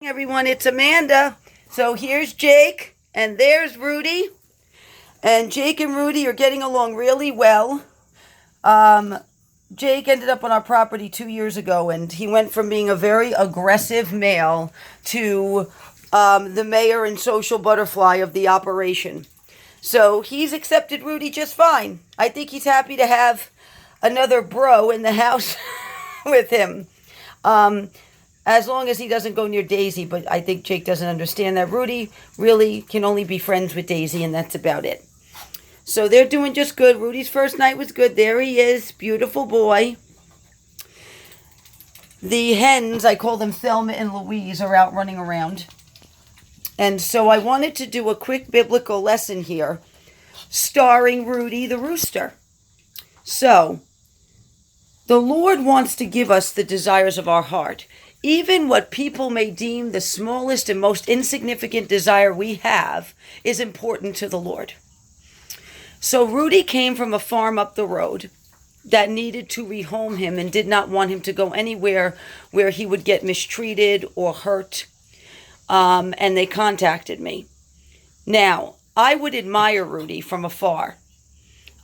Everyone, it's Amanda. So here's Jake and there's Rudi. And Jake and Rudi are getting along really well. Jake ended up on our property 2 years ago, and he went from being a very aggressive male to the mayor and social butterfly of the operation. So he's accepted Rudi just fine. I think he's happy to have another bro in the house with him. As long as he doesn't go near Daisy, but I think Jake doesn't understand that Rudi really can only be friends with Daisy, and that's about it. So they're doing just good. Rudi's first night was good. There he is. Beautiful boy. The hens, I call them Thelma and Louise, are out running around. And so I wanted to do a quick biblical lesson here, starring Rudi the Rooster. So, the Lord wants to give us the desires of our heart. Even what people may deem the smallest and most insignificant desire we have is important to the Lord. So Rudi came from a farm up the road that needed to rehome him and did not want him to go anywhere where he would get mistreated or hurt. And they contacted me. Now, I would admire Rudi from afar.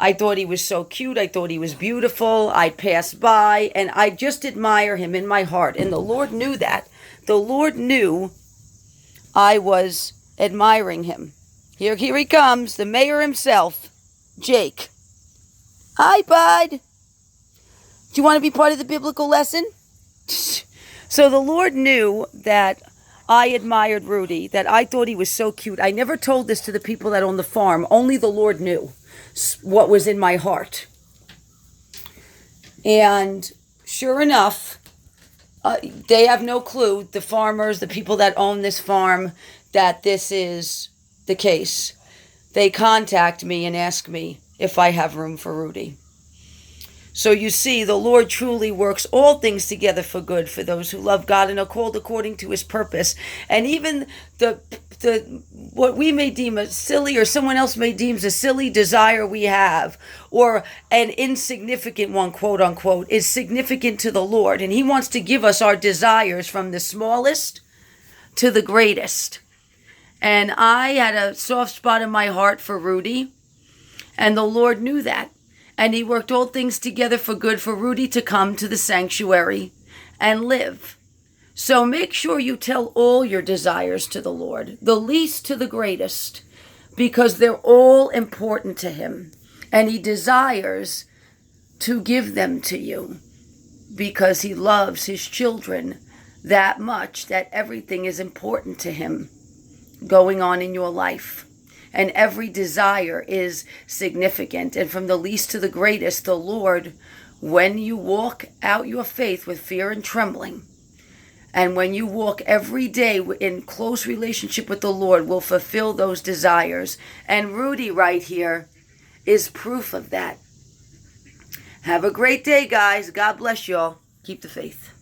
I thought he was so cute. I thought he was beautiful. I'd pass by, and I just admire him in my heart. And the Lord knew that. The Lord knew I was admiring him. Here he comes, the mayor himself, Jake. Hi, bud. Do you want to be part of the biblical lesson? So the Lord knew that I admired Rudi, that I thought he was so cute. I never told this to the people that own the farm. Only the Lord knew what was in my heart. And sure enough, they have no clue, the farmers, the people that own this farm, that this is the case. They contact me and ask me if I have room for Rudi. So you see, the Lord truly works all things together for good for those who love God and are called according to his purpose. And even the what we may deem a silly, or someone else may deem a silly desire we have, or an insignificant one, quote unquote, is significant to the Lord. And he wants to give us our desires from the smallest to the greatest. And I had a soft spot in my heart for Rudi, and the Lord knew that. And he worked all things together for good for Rudi to come to the sanctuary and live. So make sure you tell all your desires to the Lord, the least to the greatest, because they're all important to him. And he desires to give them to you because he loves his children that much, that everything is important to him going on in your life. And every desire is significant. And from the least to the greatest, the Lord, when you walk out your faith with fear and trembling, and when you walk every day in close relationship with the Lord, will fulfill those desires. And Rudi right here is proof of that. Have a great day, guys. God bless y'all. Keep the faith.